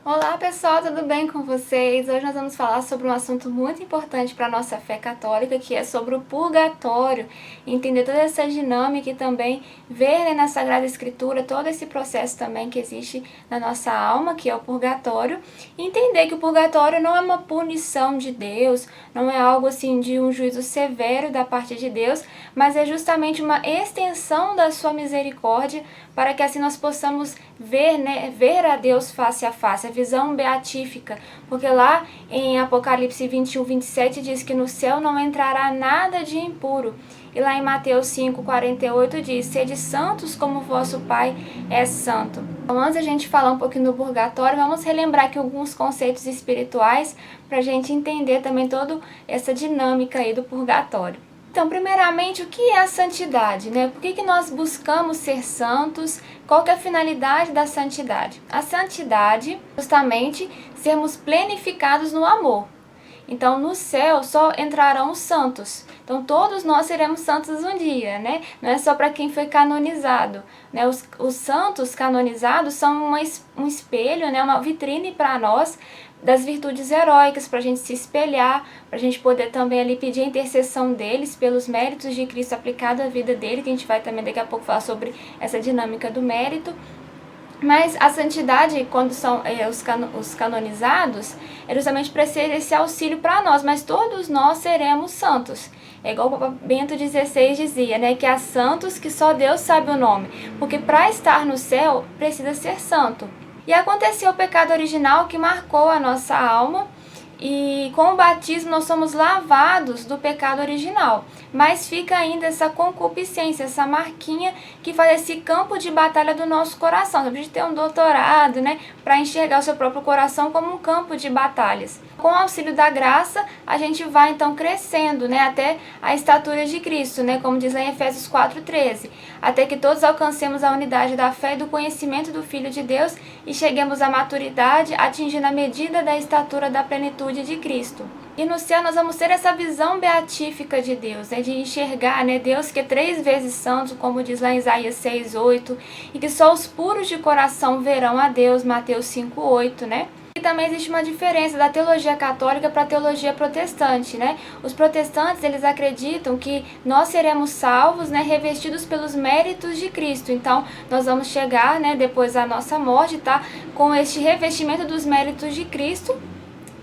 Olá pessoal, tudo bem com vocês? Hoje nós vamos falar sobre um assunto muito importante para a nossa fé católica, que é sobre o purgatório, entender toda essa dinâmica e também ver, na Sagrada Escritura todo esse processo também que existe na nossa alma, que é o purgatório, e entender que o purgatório não é uma punição de Deus, não é algo assim de um juízo severo da parte de Deus, mas é justamente uma extensão da sua misericórdia para que assim nós possamos ver a Deus face a face, a visão beatífica, porque lá em Apocalipse 21:27 diz que no céu não entrará nada de impuro, e lá em Mateus 5:48 diz: sede santos como vosso Pai é santo. Então, antes a gente falar um pouquinho do purgatório, vamos relembrar aqui alguns conceitos espirituais para a gente entender também toda essa dinâmica aí do purgatório. Então, primeiramente, o que é a santidade, né? Por que nós buscamos ser santos? Qual que é a finalidade da santidade? A santidade, justamente, sermos plenificados no amor. Então, no céu só entrarão os santos. Então, todos nós seremos santos um dia, né? Não é só para quem foi canonizado, né? Os santos canonizados são um espelho, né? Uma vitrine para nós das virtudes heróicas, para a gente se espelhar, para a gente poder também ali pedir a intercessão deles pelos méritos de Cristo aplicado à vida dele, que a gente vai também daqui a pouco falar sobre essa dinâmica do mérito. Mas a santidade, quando são os canonizados, é justamente para ser esse auxílio para nós, mas todos nós seremos santos. É igual o Papa Bento XVI dizia, né, que há santos que só Deus sabe o nome, porque para estar no céu precisa ser santo. E aconteceu o pecado original que marcou a nossa alma, e com o batismo nós somos lavados do pecado original, mas fica ainda essa concupiscência, essa marquinha que faz esse campo de batalha do nosso coração. Você precisa ter um doutorado, né, para enxergar o seu próprio coração como um campo de batalhas. Com o auxílio da graça, a gente vai então crescendo, né, até a estatura de Cristo, né, como diz lá em Efésios 4:13, até que todos alcancemos a unidade da fé e do conhecimento do Filho de Deus e cheguemos à maturidade, atingindo a medida da estatura da plenitude de Cristo. E no céu nós vamos ter essa visão beatífica de Deus, né, de enxergar, né, Deus que é 3 vezes santo, como diz lá em Isaías 6:8, e que só os puros de coração verão a Deus, Mateus 5:8, né? E também existe uma diferença da teologia católica para a teologia protestante, né? Os protestantes, eles acreditam que nós seremos salvos, né, revestidos pelos méritos de Cristo. Então, nós vamos chegar, né, depois da nossa morte, tá, com este revestimento dos méritos de Cristo.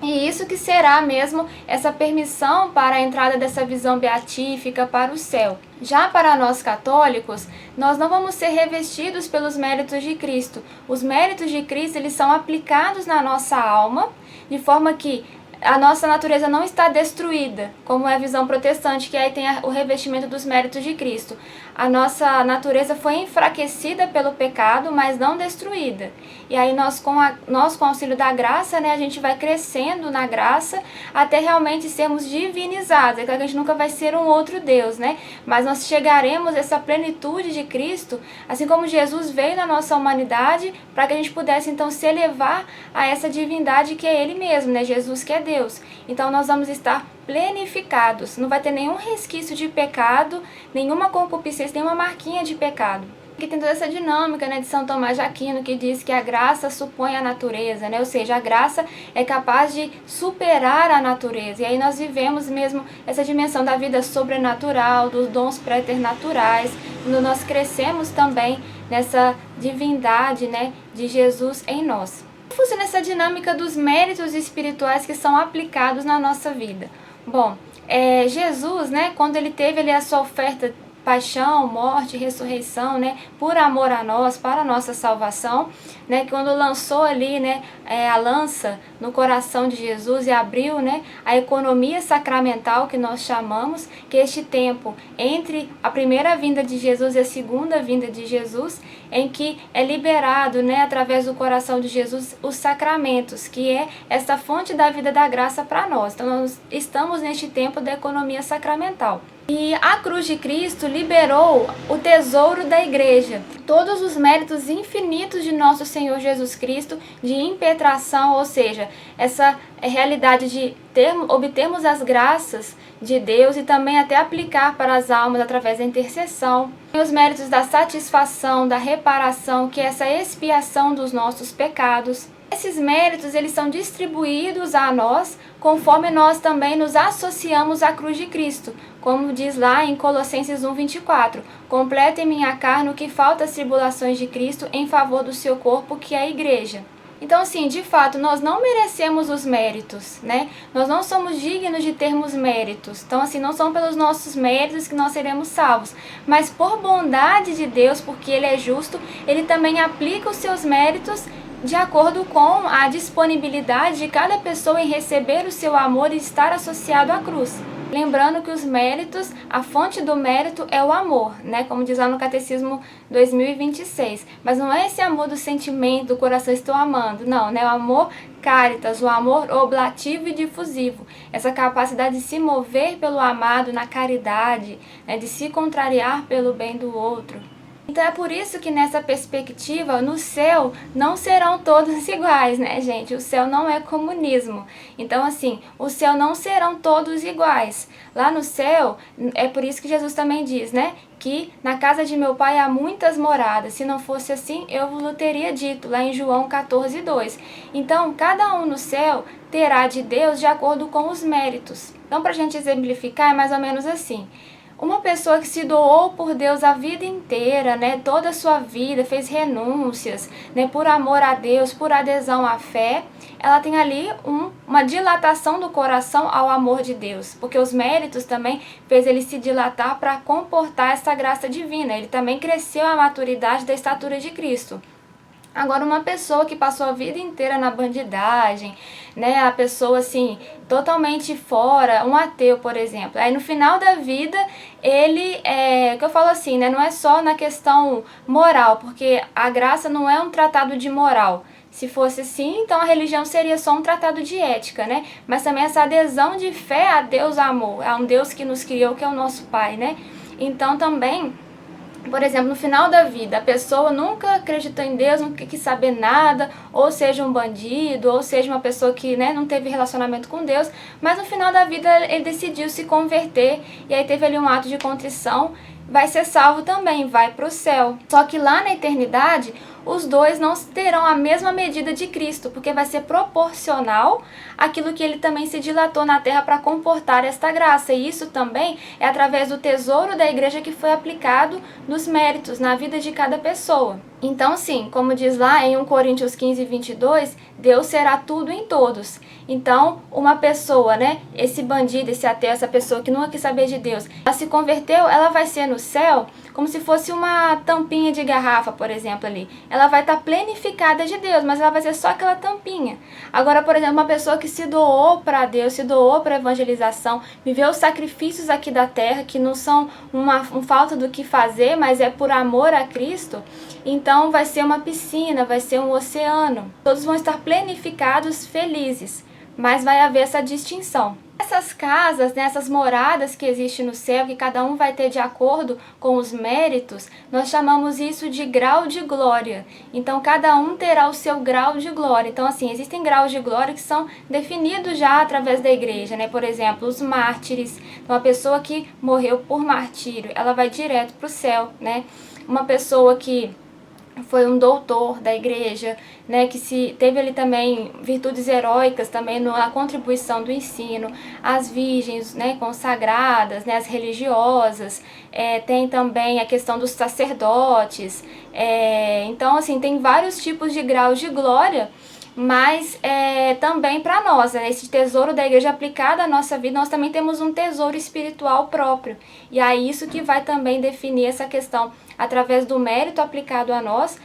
E isso que será mesmo essa permissão para a entrada dessa visão beatífica para o céu. Já para nós católicos, nós não vamos ser revestidos pelos méritos de Cristo. Os méritos de Cristo, eles são aplicados na nossa alma, de forma que a nossa natureza não está destruída, como é a visão protestante, que aí tem o revestimento dos méritos de Cristo. A nossa natureza foi enfraquecida pelo pecado, mas não destruída. E aí nós com o auxílio da graça, né, a gente vai crescendo na graça até realmente sermos divinizados. É claro que a gente nunca vai ser um outro Deus, né? Mas nós chegaremos a essa plenitude de Cristo, assim como Jesus veio na nossa humanidade, para que a gente pudesse então se elevar a essa divindade que é Ele mesmo, né? Jesus que é Deus. Então nós vamos estar plenificados, não vai ter nenhum resquício de pecado, nenhuma concupiscência, nenhuma marquinha de pecado. Aqui tem toda essa dinâmica, né, de São Tomás de Aquino, que diz que a graça supõe a natureza, né? Ou seja, a graça é capaz de superar a natureza. E aí nós vivemos mesmo essa dimensão da vida sobrenatural, dos dons préternaturais, quando nós crescemos também nessa divindade, né, de Jesus em nós. Como funciona essa dinâmica dos méritos espirituais que são aplicados na nossa vida? Bom, Jesus, né, quando ele teve ali a sua oferta, paixão, morte, ressurreição, né, por amor a nós, para a nossa salvação, né, quando lançou ali, né, a lança no coração de Jesus e abriu, né, a economia sacramental que nós chamamos, que é este tempo entre a primeira vinda de Jesus e a segunda vinda de Jesus, em que é liberado, né, através do coração de Jesus, os sacramentos, que é essa fonte da vida da graça para nós. Então nós estamos neste tempo da economia sacramental. E a cruz de Cristo liberou o tesouro da igreja, todos os méritos infinitos de nosso Senhor Jesus Cristo, de impetração, ou seja, essa realidade de obtermos as graças de Deus e também até aplicar para as almas através da intercessão. E os méritos da satisfação, da reparação, que é essa expiação dos nossos pecados. Esses méritos, eles são distribuídos a nós conforme nós também nos associamos à cruz de Cristo, como diz lá em Colossenses 1:24, completa em minha carne o que falta às tribulações de Cristo em favor do seu corpo, que é a igreja. Então, assim, de fato, nós não merecemos os méritos, né? Nós não somos dignos de termos méritos. Então, assim, não são pelos nossos méritos que nós seremos salvos, mas por bondade de Deus, porque Ele é justo, Ele também aplica os seus méritos de acordo com a disponibilidade de cada pessoa em receber o seu amor e estar associado à cruz. Lembrando que os méritos, a fonte do mérito é o amor, né? Como diz lá no Catecismo 2026. Mas não é esse amor do sentimento, do coração estou amando, não, né? O amor caritas, o amor oblativo e difusivo. Essa capacidade de se mover pelo amado na caridade, né? De se contrariar pelo bem do outro. Então é por isso que nessa perspectiva, no céu, não serão todos iguais, né, gente? O céu não é comunismo. Então, assim, o céu não serão todos iguais. Lá no céu, é por isso que Jesus também diz, né? Que na casa de meu pai há muitas moradas. Se não fosse assim, eu vos teria dito, lá em João 14:2. Então, cada um no céu terá de Deus de acordo com os méritos. Então, para a gente exemplificar, é mais ou menos assim. Uma pessoa que se doou por Deus a vida inteira, né, toda a sua vida, fez renúncias, né, por amor a Deus, por adesão à fé, ela tem ali uma dilatação do coração ao amor de Deus, porque os méritos também fez ele se dilatar para comportar essa graça divina. Ele também cresceu à maturidade da estatura de Cristo. Agora, uma pessoa que passou a vida inteira na bandidagem, né, a pessoa assim, totalmente fora, um ateu, por exemplo, aí no final da vida, ele, que eu falo assim, né, não é só na questão moral, porque a graça não é um tratado de moral. Se fosse assim, então a religião seria só um tratado de ética, né? Mas também essa adesão de fé a Deus amor, a um Deus que nos criou, que é o nosso Pai, né? Então também, por exemplo, no final da vida, a pessoa nunca acreditou em Deus, nunca quis saber nada, ou seja um bandido, ou seja uma pessoa que, né, não teve relacionamento com Deus, mas no final da vida ele decidiu se converter, e aí teve ali um ato de contrição, vai ser salvo também, vai para o céu. Só que lá na eternidade, os dois não terão a mesma medida de Cristo, porque vai ser proporcional àquilo que ele também se dilatou na terra para comportar esta graça. E isso também é através do tesouro da igreja que foi aplicado nos méritos, na vida de cada pessoa. Então, sim, como diz lá em 1 Coríntios 15:22, Deus será tudo em todos. Então, uma pessoa, né, esse bandido, esse ateu, essa pessoa que nunca quis saber de Deus, ela se converteu, ela vai ser no céu como se fosse uma tampinha de garrafa, por exemplo, ali. Ela vai estar plenificada de Deus, mas ela vai ser só aquela tampinha. Agora, por exemplo, uma pessoa que se doou para Deus, se doou para a evangelização, viveu os sacrifícios aqui da terra, que não são uma falta do que fazer, mas é por amor a Cristo, então vai ser uma piscina, vai ser um oceano. Todos vão estar plenificados, felizes, mas vai haver essa distinção. Essas casas, né, essas moradas que existem no céu, que cada um vai ter de acordo com os méritos, nós chamamos isso de grau de glória. Então, cada um terá o seu grau de glória. Então, assim, existem graus de glória que são definidos já através da igreja, né? Por exemplo, os mártires. Então, a pessoa que morreu por martírio, ela vai direto para o céu, né? Uma pessoa que foi um doutor da igreja, né, que teve ali também virtudes heróicas também na contribuição do ensino, as virgens, né, consagradas, né, as religiosas, tem também a questão dos sacerdotes, então assim, tem vários tipos de graus de glória, mas também para nós, né, esse tesouro da igreja aplicado à nossa vida, nós também temos um tesouro espiritual próprio, e é isso que vai também definir essa questão, através do mérito aplicado a nós,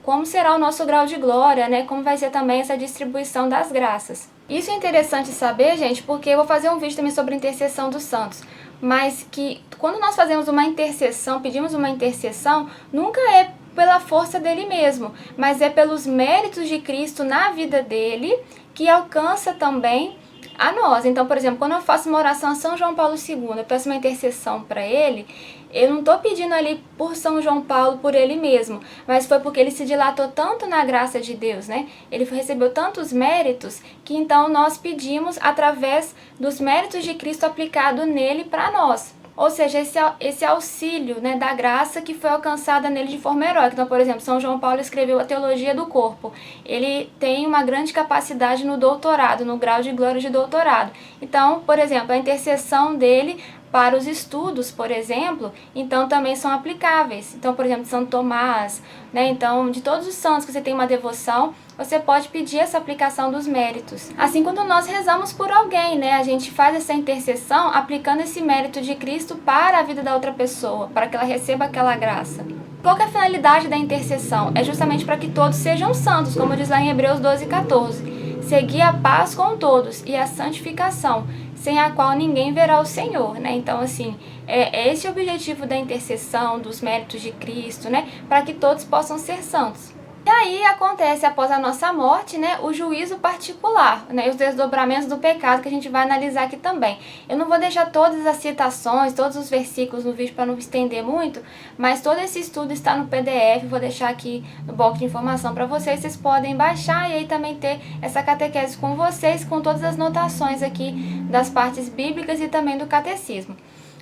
como será o nosso grau de glória, né, como vai ser também essa distribuição das graças. Isso é interessante saber, gente, porque eu vou fazer um vídeo também sobre intercessão dos santos, mas que quando nós fazemos uma intercessão, pedimos uma intercessão, nunca é pela força dele mesmo, mas é pelos méritos de Cristo na vida dele, que alcança também a nós. Então, por exemplo, quando eu faço uma oração a São João Paulo II, eu peço uma intercessão para ele, eu não estou pedindo ali por São João Paulo, por ele mesmo, mas foi porque ele se dilatou tanto na graça de Deus, né? Ele recebeu tantos méritos que então nós pedimos através dos méritos de Cristo aplicado nele para nós. Ou seja, esse auxílio, né, da graça que foi alcançada nele de forma heróica. Então, por exemplo, São João Paulo escreveu a Teologia do Corpo. Ele tem uma grande capacidade no doutorado, no grau de glória de doutorado. Então, por exemplo, a intercessão dele para os estudos, por exemplo, então também são aplicáveis. Então, por exemplo, São Tomás, né? Então, de todos os santos que você tem uma devoção, você pode pedir essa aplicação dos méritos. Assim, quando nós rezamos por alguém, né? A gente faz essa intercessão aplicando esse mérito de Cristo para a vida da outra pessoa, para que ela receba aquela graça. Qual que é a finalidade da intercessão? É justamente para que todos sejam santos, como diz lá em Hebreus 12:14. Seguir a paz com todos e a santificação, sem a qual ninguém verá o Senhor, né? Então, assim, é esse o objetivo da intercessão, dos méritos de Cristo, né? Para que todos possam ser santos. E aí acontece, após a nossa morte, né, o juízo particular, né, e os desdobramentos do pecado que a gente vai analisar aqui também. Eu não vou deixar todas as citações, todos os versículos no vídeo para não estender muito, mas todo esse estudo está no PDF, vou deixar aqui no box de informação para vocês podem baixar e aí também ter essa catequese com vocês, com todas as notações aqui das partes bíblicas e também do catecismo.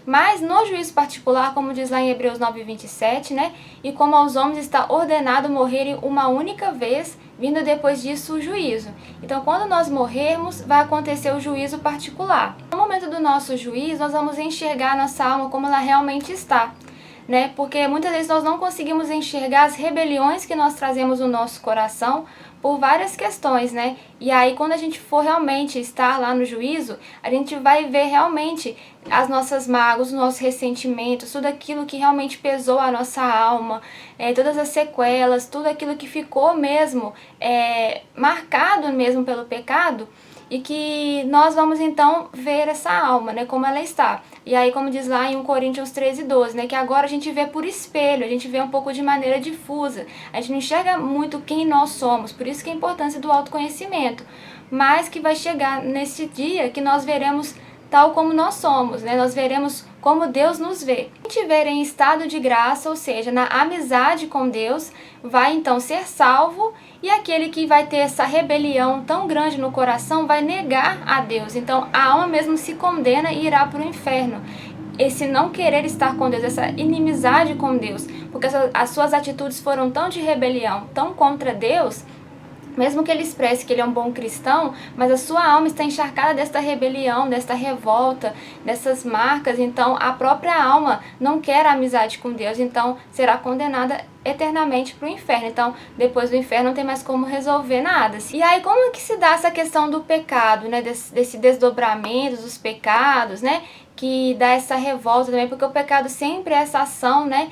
Mas no juízo particular, como diz lá em Hebreus 9:27, né? E como aos homens está ordenado morrerem uma única vez, vindo depois disso o juízo. Então, quando nós morrermos, vai acontecer o juízo particular. No momento do nosso juízo, nós vamos enxergar a nossa alma como ela realmente está, né? Porque muitas vezes nós não conseguimos enxergar as rebeliões que nós trazemos no nosso coração por várias questões, né? E aí, quando a gente for realmente estar lá no juízo, a gente vai ver realmente as nossas mágoas, os nossos ressentimentos, tudo aquilo que realmente pesou a nossa alma, todas as sequelas, tudo aquilo que ficou mesmo marcado mesmo pelo pecado, e que nós vamos então ver essa alma, né, como ela está. E aí, como diz lá em 1 Coríntios 13:12, né, que agora a gente vê por espelho, a gente vê um pouco de maneira difusa, a gente não enxerga muito quem nós somos, por isso que a importância do autoconhecimento, mas que vai chegar nesse dia que nós veremos tal como nós somos, né? Nós veremos como Deus nos vê. Quem estiver em estado de graça, ou seja, na amizade com Deus, vai então ser salvo, e aquele que vai ter essa rebelião tão grande no coração vai negar a Deus. Então a alma mesmo se condena e irá para o inferno. Esse não querer estar com Deus, essa inimizade com Deus, porque as suas atitudes foram tão de rebelião, tão contra Deus, mesmo que ele expresse que ele é um bom cristão, mas a sua alma está encharcada desta rebelião, desta revolta, dessas marcas, então a própria alma não quer a amizade com Deus, então será condenada eternamente para o inferno. Então, depois do inferno não tem mais como resolver nada. E aí, como que se dá essa questão do pecado, né? Desse desdobramento dos pecados, né? Que dá essa revolta também, porque o pecado sempre é essa ação, né,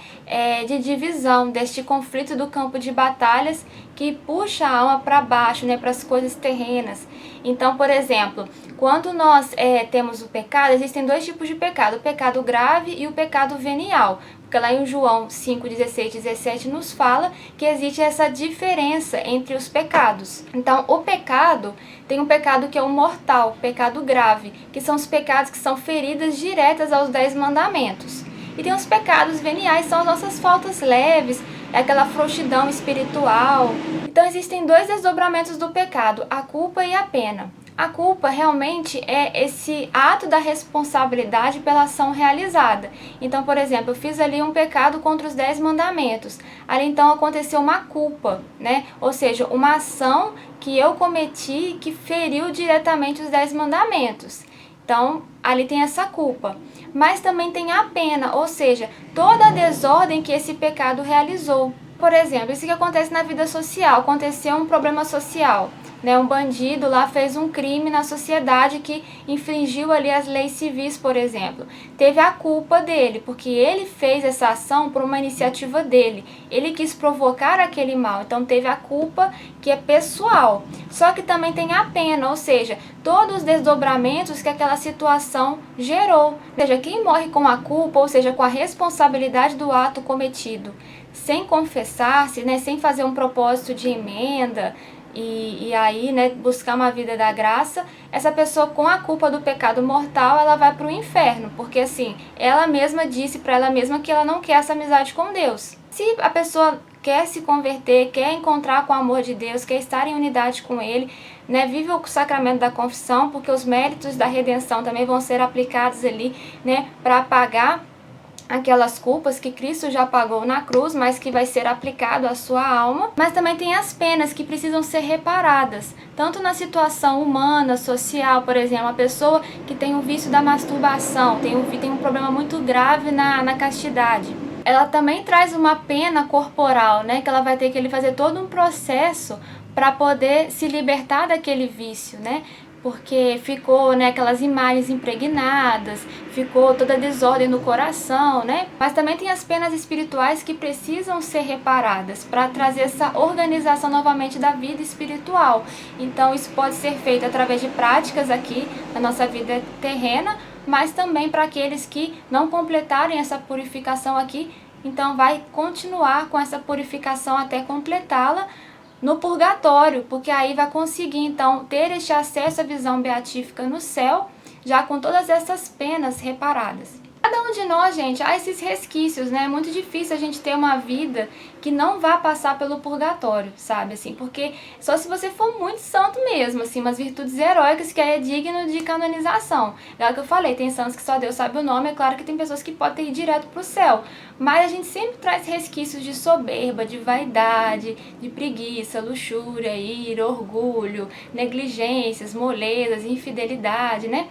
de divisão, deste conflito do campo de batalhas que puxa a alma para baixo, né, para as coisas terrenas. Então, por exemplo, quando nós temos o pecado, existem dois tipos de pecado, o pecado grave e o pecado venial. Porque lá em João 5:16-17 nos fala que existe essa diferença entre os pecados. Então, o pecado, tem um pecado que é o mortal, pecado grave, que são os pecados que são feridas diretas aos 10 mandamentos. E tem os pecados veniais, são as nossas faltas leves, é aquela frouxidão espiritual. Então, existem dois desdobramentos do pecado, a culpa e a pena. A culpa realmente é esse ato da responsabilidade pela ação realizada. Então, por exemplo, eu fiz ali um pecado contra os 10 mandamentos. Ali então aconteceu uma culpa, né? Ou seja, uma ação que eu cometi que feriu diretamente os 10 mandamentos. Então, ali tem essa culpa. Mas também tem a pena, ou seja, toda a desordem que esse pecado realizou. Por exemplo, isso que acontece na vida social, aconteceu um problema social. Né, um bandido lá fez um crime na sociedade que infringiu ali as leis civis, por exemplo. Teve a culpa dele, porque ele fez essa ação por uma iniciativa dele. Ele quis provocar aquele mal, então teve a culpa que é pessoal. Só que também tem a pena, ou seja, todos os desdobramentos que aquela situação gerou. Ou seja, quem morre com a culpa, ou seja, com a responsabilidade do ato cometido, sem confessar-se, né, sem fazer um propósito de emenda, e aí, né, buscar uma vida da graça, essa pessoa com a culpa do pecado mortal, ela vai para o inferno, porque assim, ela mesma disse para ela mesma que ela não quer essa amizade com Deus. Se a pessoa quer se converter, quer encontrar com o amor de Deus, quer estar em unidade com Ele, né, vive o sacramento da confissão, porque os méritos da redenção também vão ser aplicados ali, né, para pagar aquelas culpas que Cristo já pagou na cruz, mas que vai ser aplicado à sua alma. Mas também tem as penas que precisam ser reparadas, tanto na situação humana, social, por exemplo, a pessoa que tem o vício da masturbação, tem um problema muito grave na castidade. Ela também traz uma pena corporal, né, que ela vai ter que fazer todo um processo para poder se libertar daquele vício, né? Porque ficou, né, aquelas imagens impregnadas, ficou toda a desordem no coração, né? Mas também tem as penas espirituais que precisam ser reparadas para trazer essa organização novamente da vida espiritual. Então isso pode ser feito através de práticas aqui na nossa vida terrena, mas também para aqueles que não completarem essa purificação aqui, então vai continuar com essa purificação até completá-la no purgatório, porque aí vai conseguir então ter este acesso à visão beatífica no céu, já com todas essas penas reparadas. Cada um de nós, gente, há esses resquícios, né? É muito difícil a gente ter uma vida que não vá passar pelo purgatório, sabe? Assim, porque só se você for muito santo mesmo, assim, umas virtudes heróicas que aí é digno de canonização. É o que eu falei, tem santos que só Deus sabe o nome, é claro que tem pessoas que podem ir direto pro céu, mas a gente sempre traz resquícios de soberba, de vaidade, de preguiça, luxúria, ira, orgulho, negligências, molezas, infidelidade, né?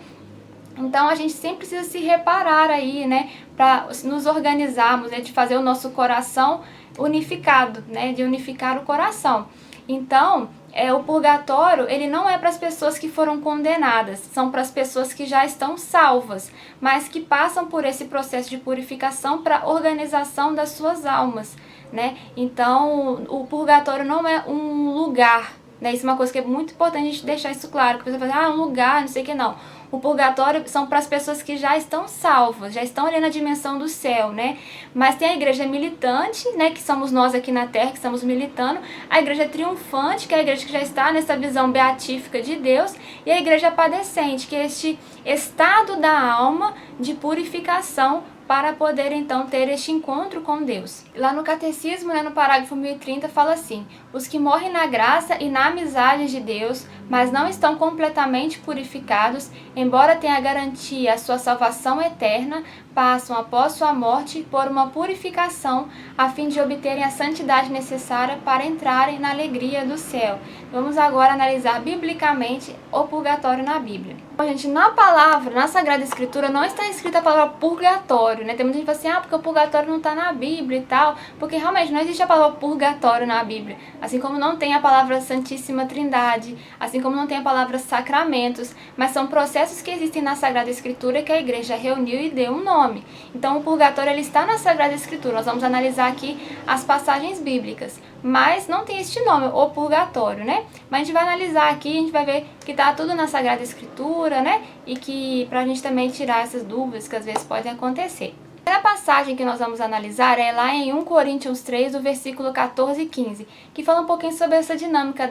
Então a gente sempre precisa se reparar aí, né, para nos organizarmos, né, de fazer o nosso coração unificado, né, de unificar o coração. Então, o purgatório, ele não é para as pessoas que foram condenadas, são para as pessoas que já estão salvas, mas que passam por esse processo de purificação para a organização das suas almas, né? Então, o purgatório não é um lugar, né? Isso é uma coisa que é muito importante a gente deixar isso claro, que você fala, um lugar, não sei o que, não. O purgatório são para as pessoas que já estão salvas, já estão ali na dimensão do céu, né? Mas tem a igreja militante, né? Que somos nós aqui na Terra, que estamos militando. A igreja triunfante, que é a igreja que já está nessa visão beatífica de Deus. E a igreja padecente, que é este estado da alma de purificação para poder então ter este encontro com Deus. Lá no Catecismo, né, no parágrafo 1030, fala assim: os que morrem na graça e na amizade de Deus, mas não estão completamente purificados, embora tenha garantia a sua salvação eterna, passam após sua morte por uma purificação a fim de obterem a santidade necessária para entrarem na alegria do céu. Vamos agora analisar biblicamente o purgatório na Bíblia. Bom, gente, na palavra, na Sagrada Escritura, não está escrita a palavra purgatório, né? Tem muita gente que fala assim, porque o purgatório não está na Bíblia e tal, porque realmente não existe a palavra purgatório na Bíblia, assim como não tem a palavra Santíssima Trindade, assim como não tem a palavra sacramentos, mas são processos que existem na Sagrada Escritura que a igreja reuniu e deu um nome. Então o purgatório ele está na Sagrada Escritura, nós vamos analisar aqui as passagens bíblicas, mas não tem este nome, o purgatório, né? Mas a gente vai analisar aqui, a gente vai ver que está tudo na Sagrada Escritura, né? E que pra gente também tirar essas dúvidas que às vezes podem acontecer. A passagem que nós vamos analisar é lá em 1 Coríntios 3, do versículo 14 e 15, que fala um pouquinho sobre essa dinâmica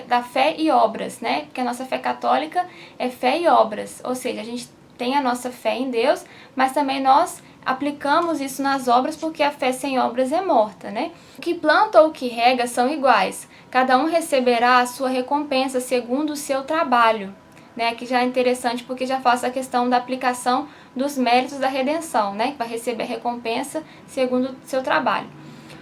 da fé e obras, né? Porque a nossa fé católica é fé e obras, ou seja, a gente tem a nossa fé em Deus, mas também nós aplicamos isso nas obras porque a fé sem obras é morta, né? O que planta ou o que rega são iguais, cada um receberá a sua recompensa segundo o seu trabalho, né? Que já é interessante porque já faz a questão da aplicação dos méritos da redenção, né? Que vai receber a recompensa segundo o seu trabalho.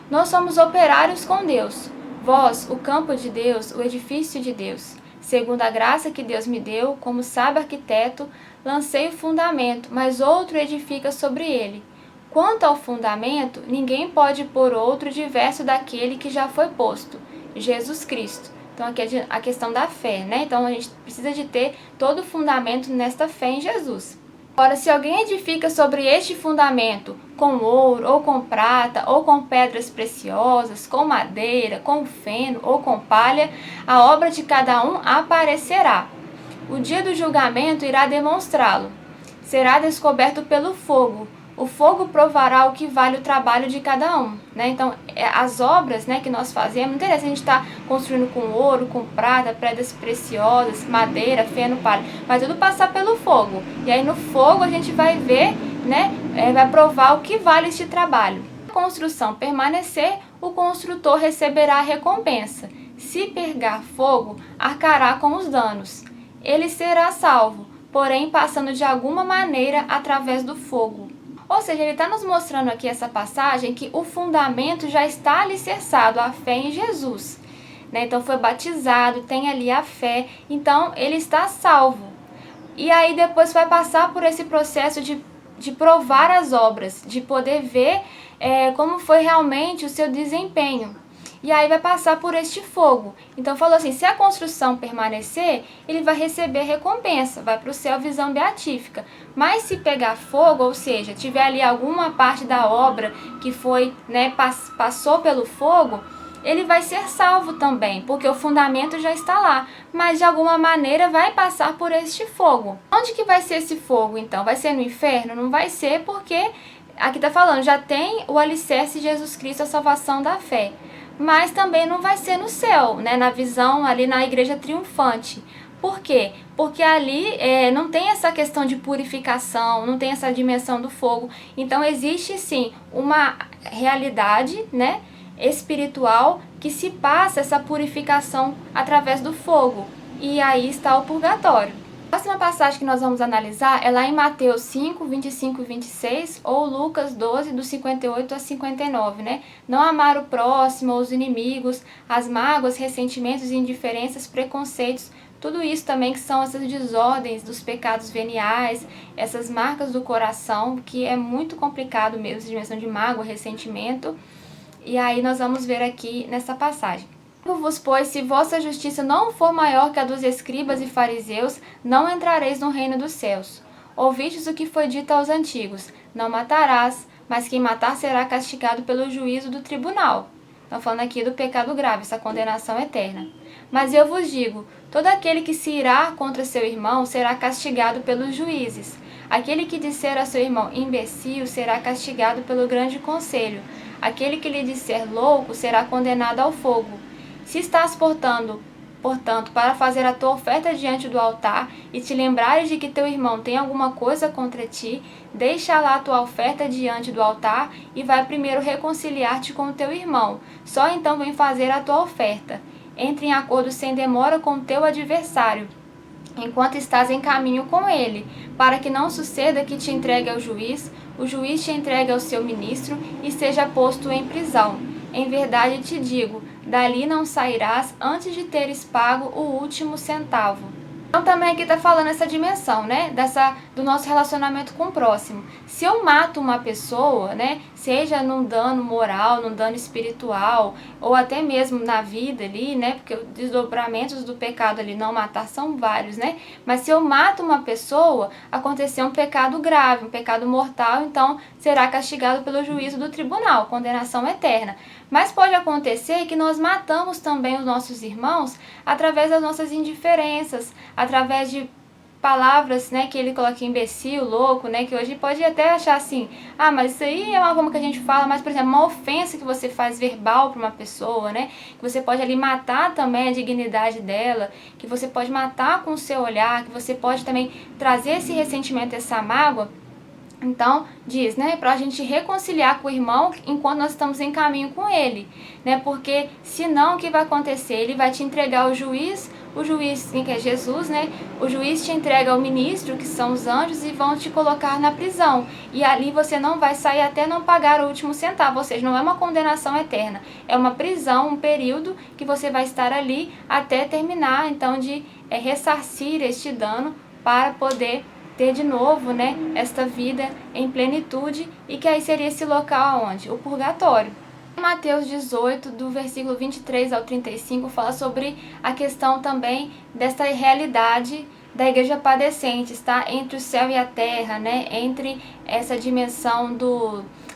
Nós somos operários com Deus, vós, o campo de Deus, o edifício de Deus. Segundo a graça que Deus me deu, como sábio arquiteto, lancei o fundamento, mas outro edifica sobre ele. Quanto ao fundamento, ninguém pode pôr outro diverso daquele que já foi posto, Jesus Cristo. Então aqui é a questão da fé, né? Então a gente precisa de ter todo o fundamento nesta fé em Jesus. Ora, se alguém edifica sobre este fundamento com ouro, ou com prata, ou com pedras preciosas, com madeira, com feno, ou com palha, a obra de cada um aparecerá. O dia do julgamento irá demonstrá-lo. Será descoberto pelo fogo. O fogo provará o que vale o trabalho de cada um, né? Então, as obras, né, que nós fazemos, não interessa se a gente está construindo com ouro, com prata, pedras preciosas, madeira, feno, palha, vai tudo passar pelo fogo. E aí no fogo a gente vai ver, né, vai provar o que vale este trabalho. Se a construção permanecer, o construtor receberá a recompensa. se pegar fogo, arcará com os danos. Ele será salvo, porém passando de alguma maneira através do fogo. Ou seja, ele está nos mostrando aqui essa passagem que o fundamento já está alicerçado, a fé em Jesus. Então foi batizado, tem ali a fé, então ele está salvo. E aí depois vai passar por esse processo de provar as obras, de poder ver como foi realmente o seu desempenho. E aí vai passar por este fogo. Então falou assim, se a construção permanecer, ele vai receber recompensa, vai para o céu, visão beatífica. Mas se pegar fogo, ou seja, tiver ali alguma parte da obra que foi, passou pelo fogo, ele vai ser salvo também, porque o fundamento já está lá, mas de alguma maneira vai passar por este fogo. Onde que vai ser esse fogo, então? Vai ser no inferno? Não vai ser, porque aqui está falando, já tem o alicerce de Jesus Cristo, a salvação da fé. Mas também não vai ser no céu, na visão ali na igreja triunfante. Por quê? Porque ali não tem essa questão de purificação, não tem essa dimensão do fogo. Então existe sim uma realidade, espiritual que se passa essa purificação através do fogo. E aí está o purgatório. A próxima passagem que nós vamos analisar é lá em Mateus 5, 25 e 26, ou Lucas 12, do 58 a 59, Não amar o próximo, os inimigos, as mágoas, ressentimentos, indiferenças, preconceitos, tudo isso também que são essas desordens dos pecados veniais, essas marcas do coração, que é muito complicado mesmo, essa dimensão de mágoa, ressentimento. E aí nós vamos ver aqui nessa passagem. Digo-vos, pois, se vossa justiça não for maior que a dos escribas e fariseus, não entrareis no reino dos céus. Ouvistes o que foi dito aos antigos, não matarás, mas quem matar será castigado pelo juízo do tribunal. Estão falando aqui do pecado grave, essa condenação eterna. Mas eu vos digo, todo aquele que se irá contra seu irmão será castigado pelos juízes. Aquele que disser a seu irmão imbecil será castigado pelo grande conselho. Aquele que lhe disser louco será condenado ao fogo. Se estás portanto, para fazer a tua oferta diante do altar e te lembrares de que teu irmão tem alguma coisa contra ti, deixa lá a tua oferta diante do altar e vai primeiro reconciliar-te com o teu irmão. Só então vem fazer a tua oferta. Entre em acordo sem demora com o teu adversário, enquanto estás em caminho com ele, para que não suceda que te entregue ao juiz, o juiz te entregue ao seu ministro e seja posto em prisão. Em verdade te digo, dali não sairás antes de teres pago o último centavo. Então também aqui está falando essa dimensão, do nosso relacionamento com o próximo. Se eu mato uma pessoa, seja num dano moral, num dano espiritual, ou até mesmo na vida ali, porque os desdobramentos do pecado ali, não matar, são vários, Mas se eu mato uma pessoa, aconteceu um pecado grave, um pecado mortal, então será castigado pelo juízo do tribunal, condenação eterna. Mas pode acontecer que nós matamos também os nossos irmãos através das nossas indiferenças, através de palavras, que ele coloca imbecil, louco, que hoje pode até achar assim, mas isso aí é uma forma que a gente fala, mas, por exemplo, uma ofensa que você faz verbal para uma pessoa, que você pode ali matar também a dignidade dela, que você pode matar com o seu olhar, que você pode também trazer esse ressentimento, essa mágoa. Então, diz, para a gente reconciliar com o irmão enquanto nós estamos em caminho com ele, porque senão o que vai acontecer? Ele vai te entregar ao juiz, o juiz, que é Jesus, o juiz te entrega ao ministro, que são os anjos, e vão te colocar na prisão. E ali você não vai sair até não pagar o último centavo, ou seja, não é uma condenação eterna, é uma prisão, um período que você vai estar ali até terminar, então, de ressarcir este dano para poder ter de novo, esta vida em plenitude, e que aí seria esse local aonde? O purgatório. Mateus 18, do versículo 23 ao 35, fala sobre a questão também dessa realidade da igreja padecente, está entre o céu e a terra, entre essa dimensão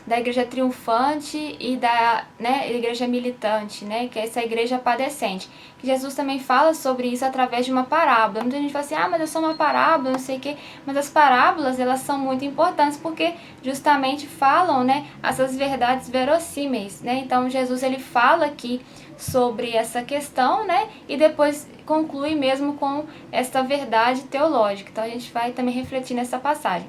da igreja triunfante e da igreja militante, que é essa igreja padecente. Que Jesus também fala sobre isso através de uma parábola. Muita gente fala assim, mas é só uma parábola, não sei o quê. Mas as parábolas, elas são muito importantes porque justamente falam, essas verdades verossímeis, Então Jesus, ele fala aqui sobre essa questão, e depois conclui mesmo com esta verdade teológica. Então a gente vai também refletir nessa passagem.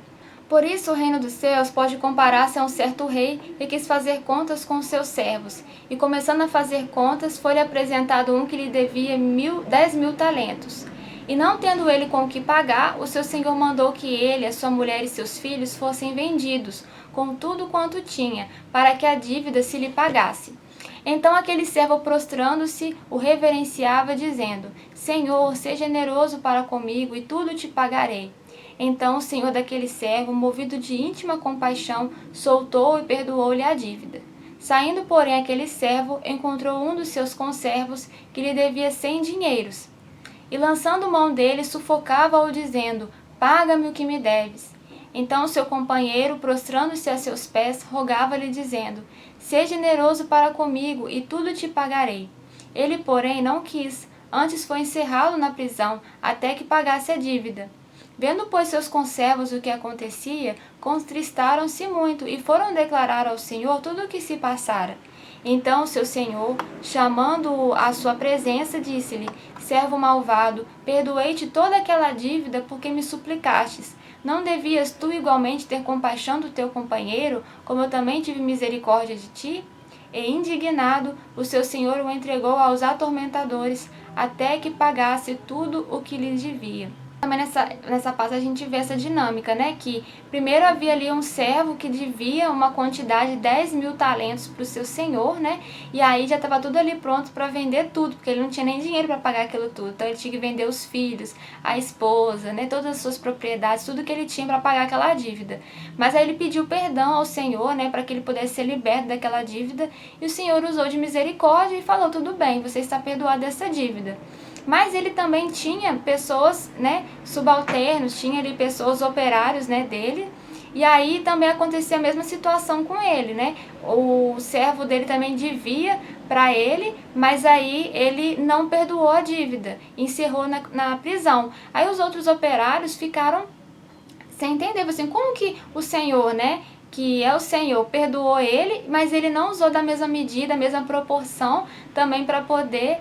Por isso o reino dos céus pode comparar-se a um certo rei que quis fazer contas com os seus servos, e começando a fazer contas, foi-lhe apresentado um que lhe devia 10.000 talentos. E não tendo ele com o que pagar, o seu senhor mandou que ele, a sua mulher e seus filhos fossem vendidos, com tudo quanto tinha, para que a dívida se lhe pagasse. Então aquele servo, prostrando-se, o reverenciava, dizendo: Senhor, seja generoso para comigo, e tudo te pagarei. Então o senhor daquele servo, movido de íntima compaixão, soltou e perdoou-lhe a dívida. Saindo, porém, aquele servo encontrou um dos seus conservos que lhe devia 100 dinheiros. E lançando mão dele, sufocava-o, dizendo: Paga-me o que me deves. Então seu companheiro, prostrando-se a seus pés, rogava-lhe, dizendo: Seja generoso para comigo, e tudo te pagarei. Ele, porém, não quis, antes foi encerrá-lo na prisão, até que pagasse a dívida. Vendo, pois, seus conservos o que acontecia, contristaram-se muito e foram declarar ao Senhor tudo o que se passara. Então seu senhor, chamando-o à sua presença, disse-lhe: Servo malvado, perdoei-te toda aquela dívida porque me suplicastes. Não devias tu igualmente ter compaixão do teu companheiro, como eu também tive misericórdia de ti? E indignado, o seu senhor o entregou aos atormentadores, até que pagasse tudo o que lhe devia. Também nessa parte a gente vê essa dinâmica, né? Que primeiro havia ali um servo que devia uma quantidade de 10.000 talentos para o seu senhor, né? E aí já estava tudo ali pronto para vender tudo, porque ele não tinha nem dinheiro para pagar aquilo tudo. Então ele tinha que vender os filhos, a esposa, né? Todas as suas propriedades, tudo que ele tinha para pagar aquela dívida. Mas aí ele pediu perdão ao Senhor, né? Para que ele pudesse ser liberto daquela dívida. E o Senhor usou de misericórdia e falou: tudo bem, você está perdoado dessa dívida. Mas ele também tinha pessoas, né, subalternos, tinha ali pessoas, operários, né, dele. E aí também acontecia a mesma situação com ele, né? O servo dele também devia para ele, mas aí ele não perdoou a dívida, encerrou na prisão. Aí os outros operários ficaram sem entender, assim, como que o Senhor, né, que é o Senhor, perdoou ele, mas ele não usou da mesma medida, a mesma proporção também para poder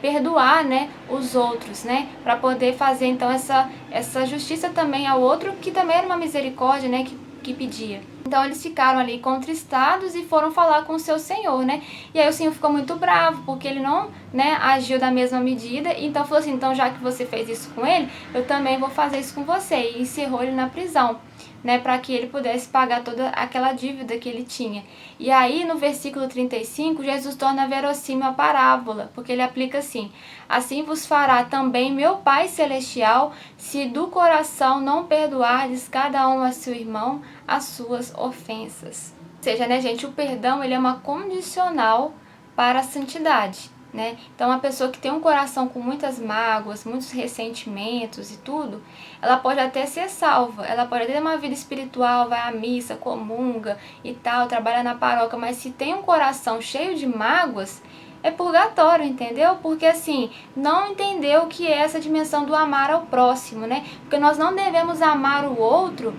perdoar, né, os outros, né, para poder fazer então essa justiça também ao outro, que também era uma misericórdia, né, que pedia. Então eles ficaram ali contristados e foram falar com o seu senhor, né? E aí o senhor ficou muito bravo, porque ele não, né, agiu da mesma medida. Então falou assim: então já que você fez isso com ele, eu também vou fazer isso com você. E encerrou ele na prisão, né, para que ele pudesse pagar toda aquela dívida que ele tinha. E aí no versículo 35, Jesus torna verossímil a parábola, porque ele aplica assim: assim vos fará também meu Pai Celestial, se do coração não perdoardes cada um a seu irmão as suas ofensas. Ou seja, né, gente, o perdão ele é uma condicional para a santidade, né? Então, uma pessoa que tem um coração com muitas mágoas, muitos ressentimentos e tudo, ela pode até ser salva, ela pode ter uma vida espiritual, vai à missa, comunga e tal, trabalha na paróquia, mas se tem um coração cheio de mágoas, é purgatório, entendeu? Porque assim, não entendeu o que é essa dimensão do amar ao próximo, né? Porque nós não devemos amar o outro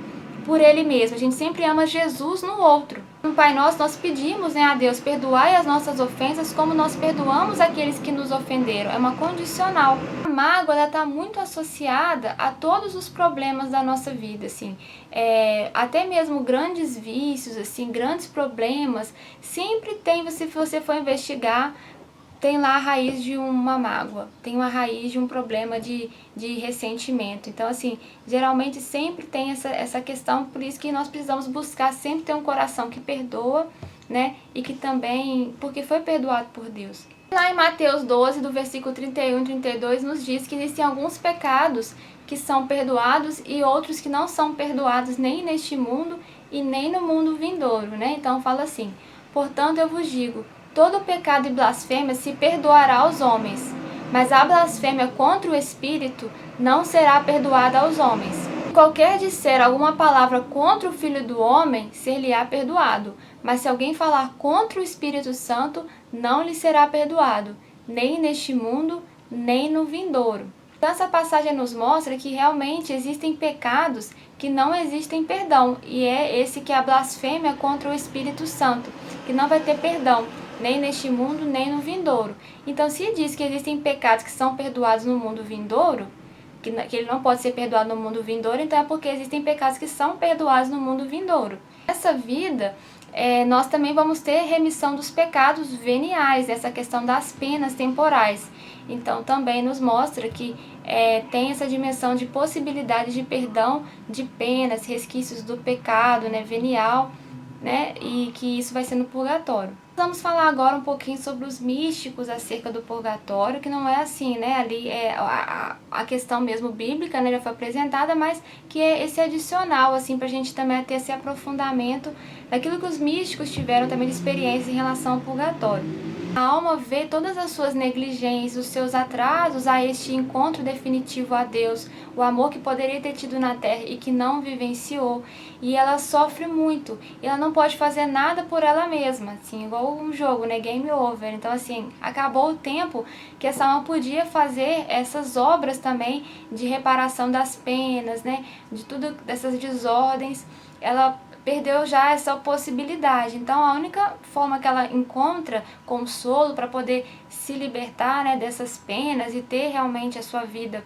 por ele mesmo, a gente sempre ama Jesus no outro. No Pai Nosso nós pedimos, né, a Deus: perdoai as nossas ofensas como nós perdoamos aqueles que nos ofenderam. É uma condicional. A mágoa ela está muito associada a todos os problemas da nossa vida, assim, até mesmo grandes vícios, assim, grandes problemas, sempre tem, se você for investigar, tem lá a raiz de uma mágoa, tem uma raiz de um problema de ressentimento. Então, assim, geralmente sempre tem essa questão, por isso que nós precisamos buscar sempre ter um coração que perdoa, né? E que também, porque foi perdoado por Deus. Lá em Mateus 12, do versículo 31 e 32, nos diz que existem alguns pecados que são perdoados e outros que não são perdoados nem neste mundo e nem no mundo vindouro, né? Então, fala assim: portanto, eu vos digo, todo pecado e blasfêmia se perdoará aos homens, mas a blasfêmia contra o Espírito não será perdoada aos homens. Se qualquer disser alguma palavra contra o Filho do Homem, ser-lhe-á perdoado, mas se alguém falar contra o Espírito Santo, não lhe será perdoado, nem neste mundo, nem no vindouro. Então essa passagem nos mostra que realmente existem pecados que não existem perdão, e é esse que é a blasfêmia contra o Espírito Santo, que não vai ter perdão, nem neste mundo, nem no vindouro. Então, se diz que existem pecados que são perdoados no mundo vindouro, que ele não pode ser perdoado no mundo vindouro, então é porque existem pecados que são perdoados no mundo vindouro. Nessa vida, nós também vamos ter remissão dos pecados veniais, essa questão das penas temporais. Então também nos mostra que tem essa dimensão de possibilidade de perdão de penas, resquícios do pecado, né, venial, né, e que isso vai ser no purgatório. Vamos falar agora um pouquinho sobre os místicos acerca do purgatório, que não é assim, né, ali a questão mesmo bíblica, né, já foi apresentada, mas que é esse adicional, assim, pra gente também ter esse aprofundamento daquilo que os místicos tiveram também de experiência em relação ao purgatório. A alma vê todas as suas negligências, os seus atrasos a este encontro definitivo a Deus, o amor que poderia ter tido na terra e que não vivenciou, e ela sofre muito, e ela não pode fazer nada por ela mesma, assim, igual um jogo, né, game over. Então, assim, acabou o tempo que essa alma podia fazer essas obras também de reparação das penas, né, de tudo dessas desordens, ela perdeu já essa possibilidade. Então a única forma que ela encontra consolo para poder se libertar, né, dessas penas e ter realmente a sua vida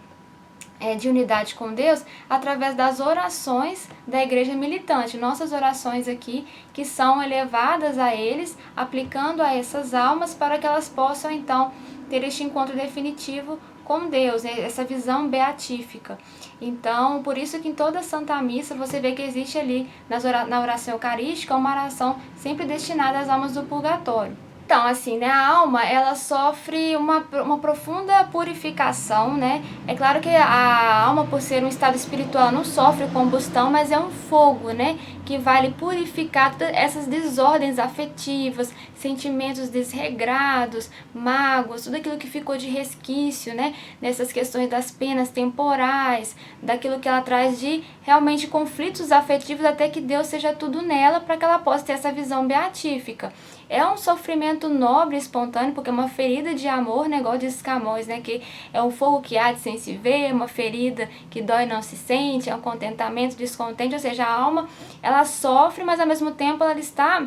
de unidade com Deus, através das orações da igreja militante, nossas orações aqui, que são elevadas a eles, aplicando a essas almas para que elas possam então ter este encontro definitivo com Deus, né? Essa visão beatífica. Então, por isso que em toda Santa Missa você vê que existe ali na oração eucarística uma oração sempre destinada às almas do purgatório. Então, assim, né, a alma, ela sofre uma profunda purificação, né? É claro que a alma, por ser um estado espiritual, não sofre combustão, mas é um fogo, né? Que vai purificar essas desordens afetivas, sentimentos desregrados, mágoas, tudo aquilo que ficou de resquício, né? Nessas questões das penas temporais, daquilo que ela traz de realmente conflitos afetivos, até que Deus seja tudo nela, para que ela possa ter essa visão beatífica. É um sofrimento nobre e espontâneo, porque é uma ferida de amor, né, igual diz Camões, né, que é um fogo que arde sem se ver, uma ferida que dói e não se sente, é um contentamento descontente, ou seja, a alma, ela sofre, mas ao mesmo tempo ela está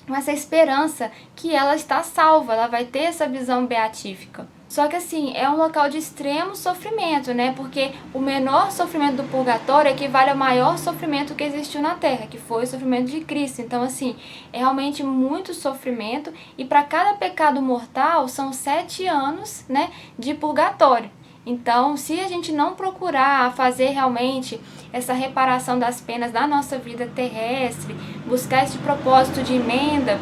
com essa esperança que ela está salva, ela vai ter essa visão beatífica. Só que assim, é um local de extremo sofrimento, né? Porque o menor sofrimento do purgatório equivale ao maior sofrimento que existiu na Terra, que foi o sofrimento de Cristo. Então assim, é realmente muito sofrimento, e para cada pecado mortal são 7 anos, né, de purgatório. Então, se a gente não procurar fazer realmente essa reparação das penas da nossa vida terrestre, buscar esse propósito de emenda,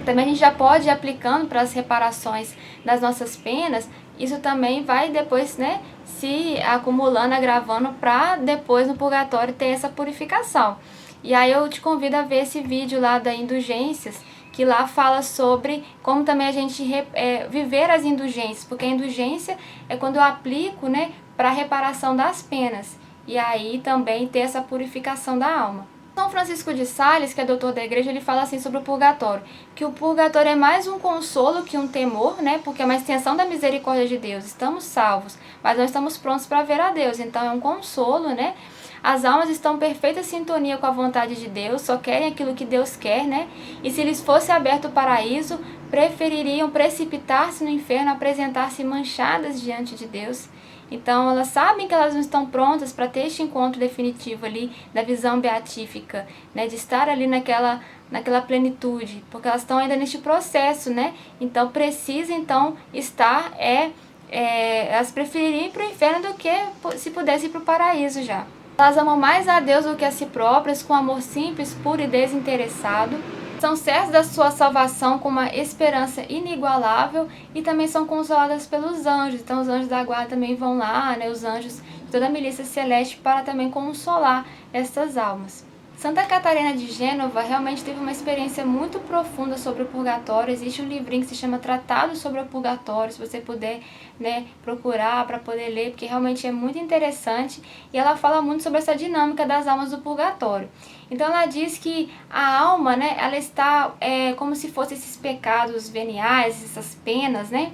também a gente já pode ir aplicando para as reparações das nossas penas. Isso também vai depois, né, se acumulando, agravando, para depois no purgatório ter essa purificação. E aí eu te convido a ver esse vídeo lá da Indulgências, que lá fala sobre como também a gente viver as indulgências, porque a indulgência é quando eu aplico, né, para a reparação das penas, e aí também ter essa purificação da alma. São Francisco de Sales, que é doutor da igreja, ele fala assim sobre o purgatório, que o purgatório é mais um consolo que um temor, né? Porque é uma extensão da misericórdia de Deus. Estamos salvos, mas não estamos prontos para ver a Deus. Então é um consolo, né? As almas estão em perfeita sintonia com a vontade de Deus, só querem aquilo que Deus quer, né? E se lhes fosse aberto o paraíso, prefeririam precipitar-se no inferno, apresentar-se manchadas diante de Deus. Então elas sabem que elas não estão prontas para ter este encontro definitivo ali da visão beatífica, né, de estar ali naquela plenitude, porque elas estão ainda neste processo, né? Então precisa então estar elas prefeririam ir para o inferno do que se pudesse ir para o paraíso já. Elas amam mais a Deus do que a si próprias, com amor simples, puro e desinteressado. São certas da sua salvação com uma esperança inigualável, e também são consoladas pelos anjos. Então os anjos da guarda também vão lá, né, os anjos de toda a milícia celeste, para também consolar essas almas. Santa Catarina de Gênova realmente teve uma experiência muito profunda sobre o purgatório. Existe um livrinho que se chama Tratado sobre o Purgatório, se você puder, né, procurar para poder ler, porque realmente é muito interessante, e ela fala muito sobre essa dinâmica das almas do purgatório. Então ela diz que a alma, né, ela está como se fossem esses pecados veniais, essas penas, né,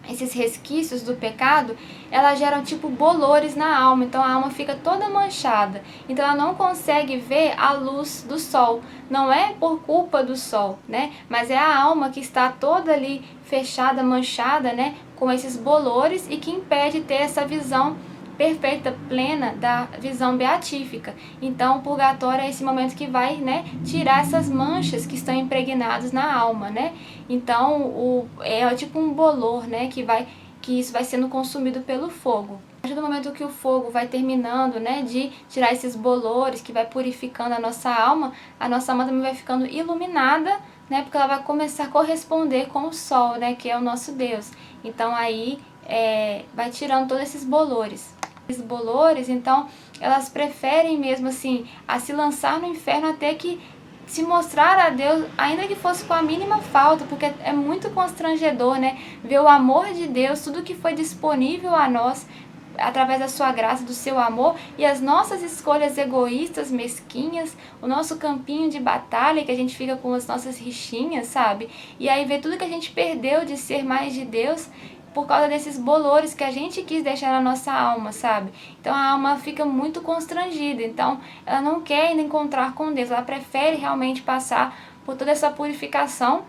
esses resquícios do pecado, elas geram tipo bolores na alma, então a alma fica toda manchada, então ela não consegue ver a luz do sol, não é por culpa do sol, né, mas é a alma que está toda ali fechada, manchada, né, com esses bolores, e que impede ter essa visão perfeita, plena da visão beatífica. Então o purgatório é esse momento que vai, né, tirar essas manchas que estão impregnadas na alma, né? Então é tipo um bolor, né, que isso vai sendo consumido pelo fogo. A partir do momento que o fogo vai terminando, né, de tirar esses bolores, que vai purificando a nossa alma também vai ficando iluminada, né, porque ela vai começar a corresponder com o sol, né, que é o nosso Deus. Então aí vai tirando todos esses bolores. Esses bolores, então, elas preferem mesmo assim a se lançar no inferno até que se mostrar a Deus, ainda que fosse com a mínima falta, porque é muito constrangedor, né, ver o amor de Deus, tudo que foi disponível a nós através da sua graça, do seu amor, e as nossas escolhas egoístas, mesquinhas, o nosso campinho de batalha, que a gente fica com as nossas rixinhas, sabe? E aí ver tudo que a gente perdeu de ser mais de Deus por causa desses bolores que a gente quis deixar na nossa alma, sabe? Então a alma fica muito constrangida, então ela não quer ainda encontrar com Deus, ela prefere realmente passar por toda essa purificação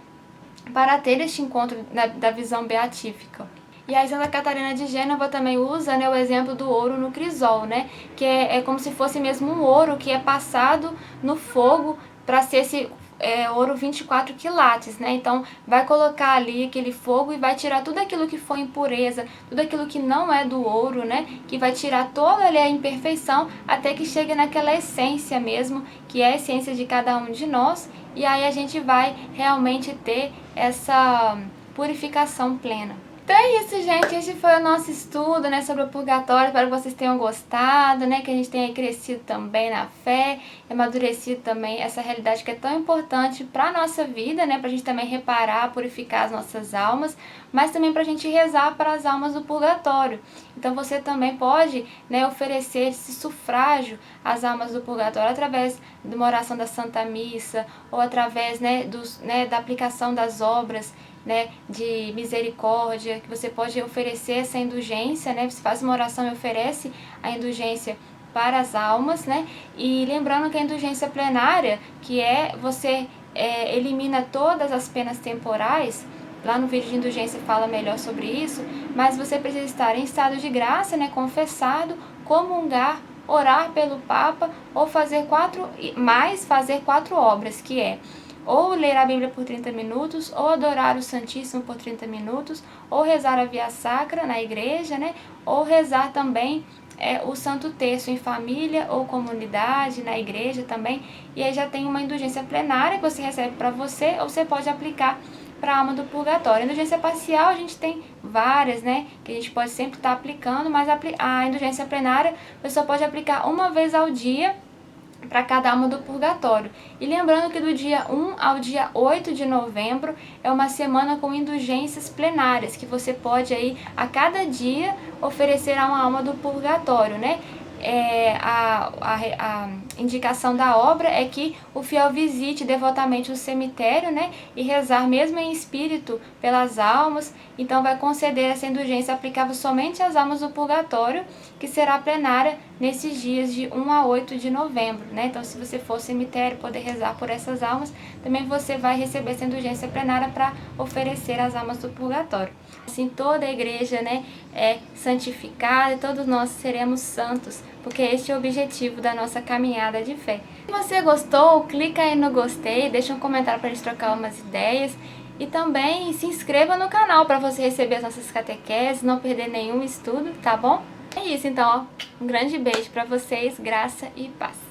para ter este encontro da visão beatífica. E a Santa Catarina de Gênova também usa, né, o exemplo do ouro no crisol, né, que é como se fosse mesmo um ouro que é passado no fogo para ser esse ouro 24 quilates, né? Então vai colocar ali aquele fogo e vai tirar tudo aquilo que foi impureza, tudo aquilo que não é do ouro, né? Que vai tirar toda ali a imperfeição até que chegue naquela essência mesmo, que é a essência de cada um de nós, e aí a gente vai realmente ter essa purificação plena. Então é isso, gente. Este foi o nosso estudo, né, sobre o purgatório. Espero que vocês tenham gostado, né, que a gente tenha crescido também na fé, amadurecido também essa realidade que é tão importante para a nossa vida, né, para a gente também reparar, purificar as nossas almas, mas também para a gente rezar para as almas do purgatório. Então você também pode, né, oferecer esse sufrágio às almas do purgatório através de uma oração da Santa Missa ou através, né, da aplicação das obras, né, de misericórdia, que você pode oferecer essa indulgência, né, você faz uma oração e oferece a indulgência para as almas, né, e lembrando que a indulgência plenária, que você elimina todas as penas temporais. Lá no vídeo de indulgência fala melhor sobre isso, mas você precisa estar em estado de graça, né, confessado, comungar, orar pelo Papa, ou fazer quatro obras, que é ou ler a Bíblia por 30 minutos, ou adorar o Santíssimo por 30 minutos, ou rezar a Via Sacra na igreja, né? Ou rezar também o Santo Terço em família ou comunidade, na igreja também. E aí já tem uma indulgência plenária que você recebe para você, ou você pode aplicar para a alma do purgatório. A indulgência parcial a gente tem várias, né, que a gente pode sempre estar aplicando, mas a indulgência plenária você só pode aplicar uma vez ao dia para cada alma do purgatório. E lembrando que do dia 1 ao dia 8 de novembro é uma semana com indulgências plenárias, que você pode aí a cada dia oferecer a uma alma do purgatório, né? A indicação da obra é que o fiel visite devotamente o cemitério, né, e rezar mesmo em espírito pelas almas. Então vai conceder essa indulgência aplicável somente às almas do purgatório, que será plenária nesses dias de 1 a 8 de novembro, né? Então se você for ao cemitério poder rezar por essas almas, também você vai receber essa indulgência plenária para oferecer às almas do purgatório. Assim toda a igreja, né, é santificada e todos nós seremos santos, porque este é o objetivo da nossa caminhada de fé. Se você gostou, clica aí no gostei, deixa um comentário para a gente trocar umas ideias. E também se inscreva no canal para você receber as nossas catequeses, não perder nenhum estudo, tá bom? É isso então, ó. Um grande beijo para vocês, graça e paz.